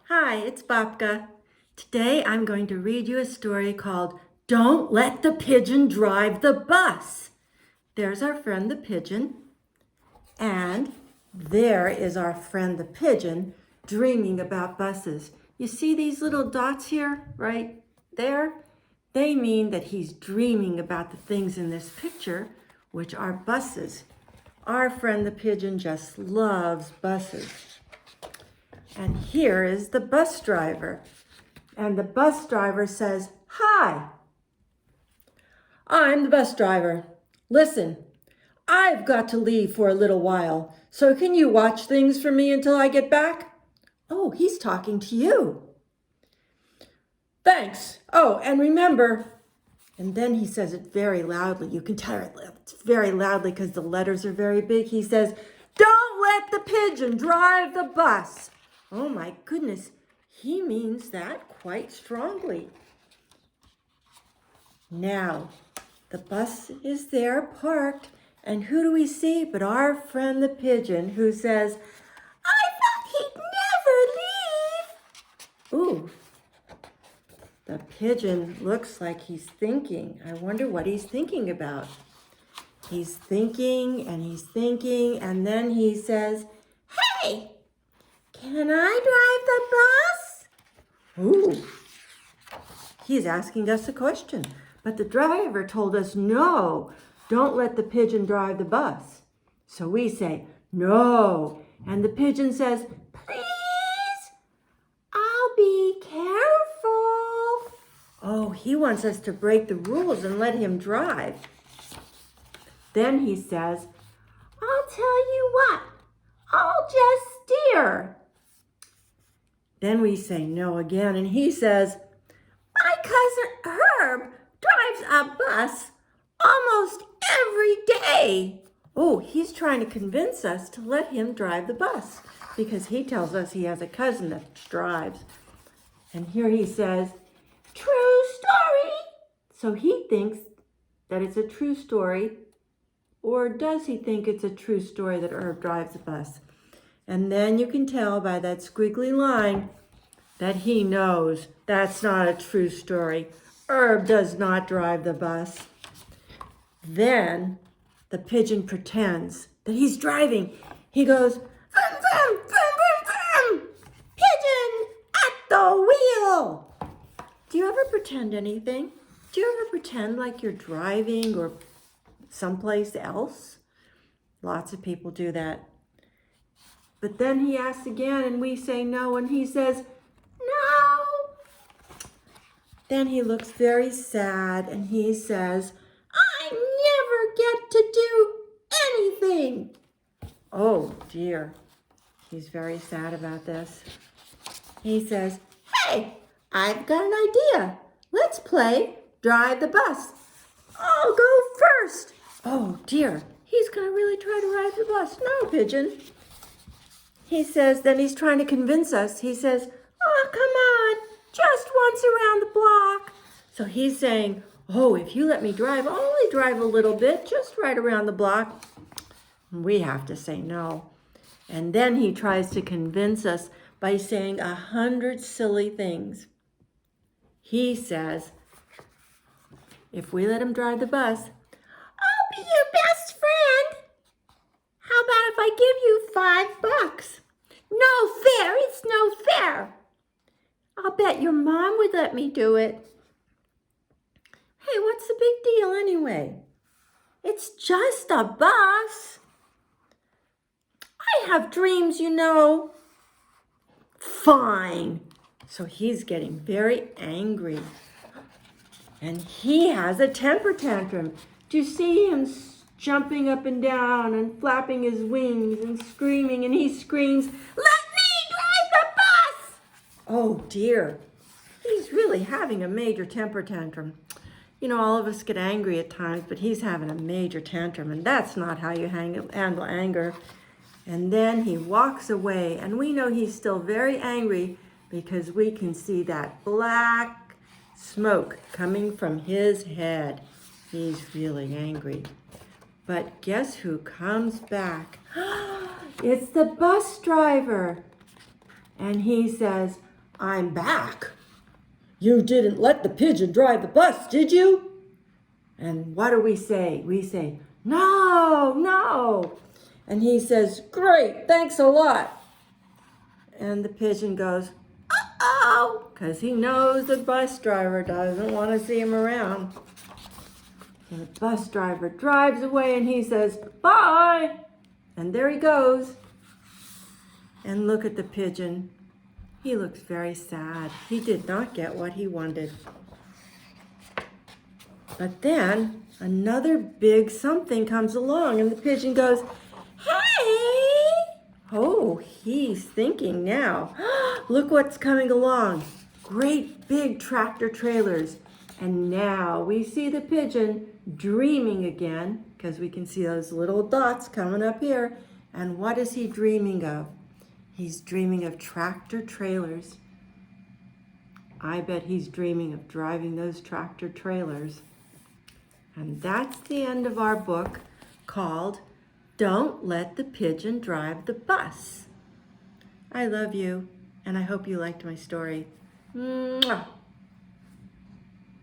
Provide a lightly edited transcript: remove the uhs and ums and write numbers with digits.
Hi, it's Babka. Today I'm going to read you a story called Don't Let the Pigeon Drive the Bus. There's our friend the pigeon, and there is our friend the pigeon dreaming about buses. You see these little dots here, right there? They mean that he's dreaming about the things in this picture, which are buses. Our friend the pigeon just loves buses. And here is the bus driver. And the bus driver says, "Hi, I'm the bus driver. Listen, I've got to leave for a little while, so can you watch things for me until I get back?" Oh, he's talking to you. "Thanks. Oh, and remember," and then he says it very loudly. You can tell it's very loudly because the letters are very big. He says, "Don't let the pigeon drive the bus." Oh my goodness, he means that quite strongly. Now, the bus is there parked, and who do we see but our friend the pigeon, who says, "I thought he'd never leave." Ooh, the pigeon looks like he's thinking. I wonder what he's thinking about. He's thinking, and then he says, "Hey, can I drive the bus?" Ooh, he's asking us a question. But the driver told us, no, don't let the pigeon drive the bus. So we say, no. And the pigeon says, "Please, I'll be careful." Oh, he wants us to break the rules and let him drive. Then he says, "I'll tell you what, I'll just steer." Then we say no again, and he says, "My cousin Herb drives a bus almost every day." Oh, he's trying to convince us to let him drive the bus because he tells us he has a cousin that drives. And here he says, "True story." So he thinks that it's a true story, or does he think it's a true story that Herb drives a bus? And then you can tell by that squiggly line that he knows that's not a true story. Herb does not drive the bus. Then the pigeon pretends that he's driving. He goes, "Vroom, vroom, vroom, vroom, vroom. Pigeon at the wheel." Do you ever pretend anything? Do you ever pretend like you're driving or someplace else? Lots of people do that. But then he asks again and we say no, and he says, "No." Then he looks very sad and he says, "I never get to do anything." Oh dear, he's very sad about this. He says, "Hey, I've got an idea. Let's play drive the bus. I'll go first." Oh dear, he's gonna really try to ride the bus. No, pigeon. He says, then he's trying to convince us. He says, "Oh, come on, just once around the block." So he's saying, "Oh, if you let me drive, I'll only drive a little bit, just right around the block." We have to say no. And then he tries to convince us by saying 100 silly things. He says, if we let him drive the bus, "I'll be your best friend. How about if I give you $5? No fair, it's no fair. I'll bet your mom would let me do it." Hey, what's the big deal anyway? It's just a bus. I have dreams, you know. Fine. So he's getting very angry. And he has a temper tantrum. Do you see him jumping up and down and flapping his wings and screaming? And he screams, "Let me drive the bus!" Oh dear. He's really having a major temper tantrum. You know, all of us get angry at times, but he's having a major tantrum, and that's not how you handle anger. And then he walks away, and we know he's still very angry because we can see that black smoke coming from his head. He's really angry. But guess who comes back? It's the bus driver. And he says, I'm back. You didn't let the pigeon drive the bus, did you? And what do we say? We say, no, no. And he says, great, thanks a lot. And the pigeon goes, uh-oh, because he knows the bus driver doesn't want to see him around. And the bus driver drives away and he says, bye. And there he goes. And look at the pigeon. He looks very sad. He did not get what he wanted. But then another big something comes along and the pigeon goes, hey! Oh, he's thinking now. Look what's coming along. Great big tractor trailers. And now we see the pigeon dreaming again because we can see those little dots coming up here. And what is he dreaming of? He's dreaming of tractor trailers. I bet he's dreaming of driving those tractor trailers. And that's the end of our book called Don't Let the Pigeon Drive the Bus. I love you, and I hope you liked my story. Mwah.